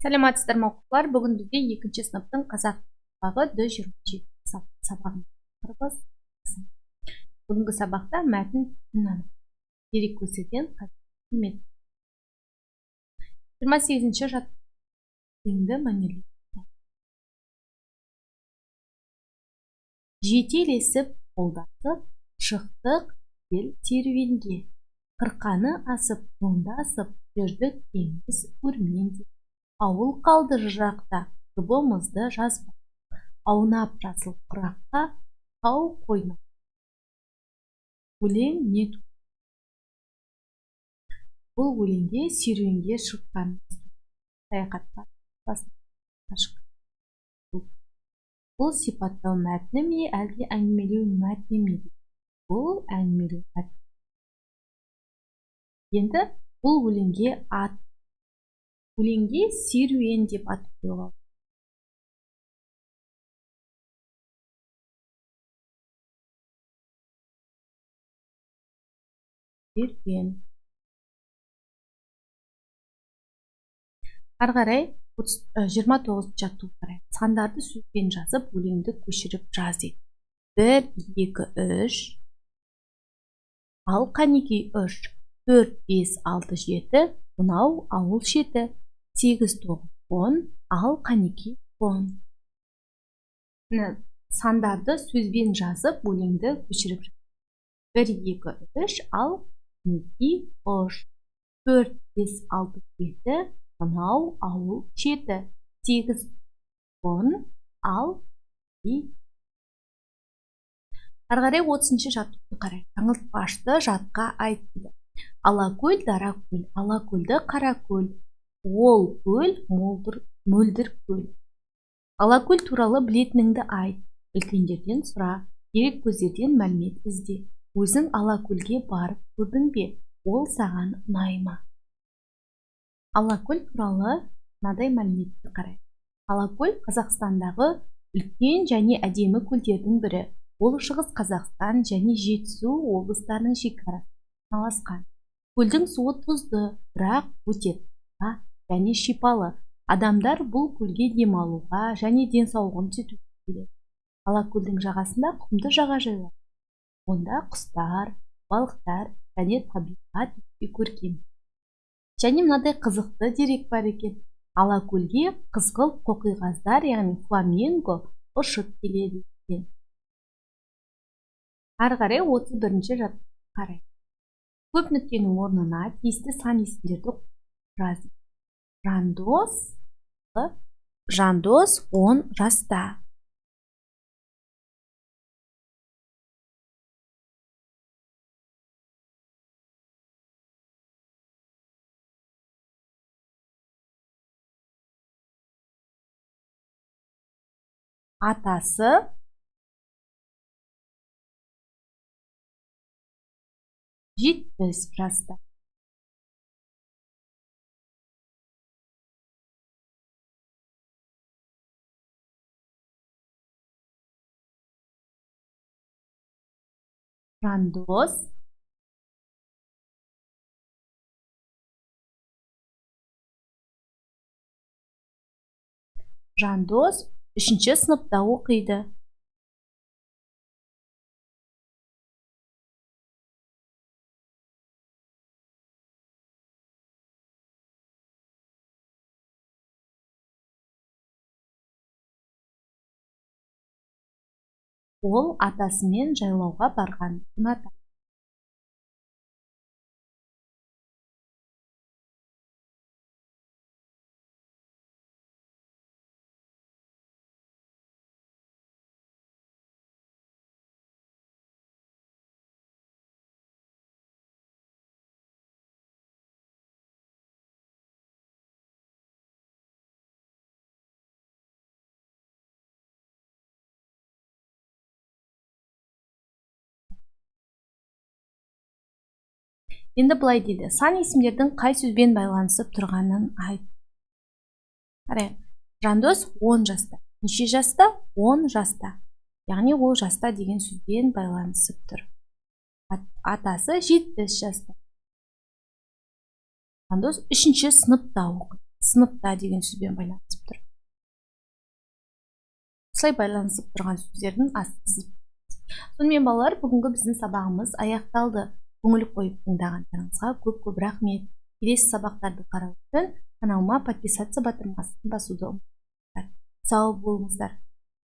Сәлеметсіздер ме оқушылар? Бүгін бізде 2-ші сыныптың қазақ сабағы 27 сабағын қараймыз. Бүгінгі сабақта мәтін дерек көздерден қызмет. 28-ші жаттығуды мәнерлеу. Жетелесіп қолдасып шықтық ел серуенге. Қырқаны асып, ондасып жүрдік теңіз көрменде. Ауыл қалды жырақта, жұбымызды жазбақ. Аунап жасыл құраққа, тау қойнақ. Өлең не туды? Бұл өлеңге серуенге шыққанымыз. Саяхатқа шыққан. Бұл сипаттау мәтіні ме, әлде әңгімелеу мәтіні ме? Бұл әңгімелеу мәтіні. Енді бұл өлеңге серуен деп ат қойылған. Серуен. Ары қарай 29 жаттығу қарай. Сандарды сөзбен жазып, өлеңді көшіріп жаз ет. 1, 2, 3. Ал қанекей 3, 4, 5, 6, 7. Мынау ауыл шеті. 8, 9, 10. Ал қанекей 10. Сандарды сөзбен жазып, өлеңді көшіріп жаз. 1, 2, 3. Ал қанекей 3. 4, 5, 6, 7. Мынау ауыл шеті. 8, 10. Ал Ары қарай 30-ші жаттығуды қарай. Жаңылтпашты жатқа айтты. Алакөл, даракөл, алакөлді қаракөл. Ол көл, мөлдір көл. Алакөл туралы білетініңді айт. Үлкендерден сұра, дерек көздерден мәлімет ізде. Өзің алакөлге барып көрдің бе? Ол саған ұнай ма? Алакөл туралы мынадай мәліметті қарай. Алакөл Қазақстандағы үлкен және әдемі көлдердің бірі. Ол Шығыс Қазақстан және Жетісу облыстарының шекарасында орналасқан. Көлдің суы тұзды, бірақ өте таза және шипалы. Адамдар бұл көлге демалуға және денсаулығын түзетуге келеді. Алакөлдің жағасында құмды жағажайлар. Онда құстар, балықтар және табиғат көркем. Және мынадай қызықты дерек бар екен. Алакөлге қызғылт қоқиғаздар, яғни фламинго ұшып келеді екен. Ары қарай 31-ші жаттығуға қарай. Көп нүктенің орнына тиісті сан есімдерді жаз. Жандос 10 жаста. Атасы 70 жаста. Жандос 3-ші сыныпта оқиды. Ол атасымен жайлауға барған ұнатады. Енді былай дейді. Сан есімдердің қай сөзбен байланысып тұрғанын айт. Жандос 10 жаста. Неше жаста? 10 жаста. Яғни ол жаста деген сөзбен байланысып тұр. Атасы 70 жаста. Жандос 3-ші сыныпта оқиды. сыныпта деген сөзбен байланысып тұр. Осылай байланысып тұрған сөздердің астысы. Сонымен балалар, бүгінгі біздің сабағымыз аяқталды. Көңіл қойып тыңдағандарыңызға көп рахмет. Келесі сабақтарды қарау үшін каналыма подписаться батырмасын басуды ұмытпаңыздар. Сау болыңыздар.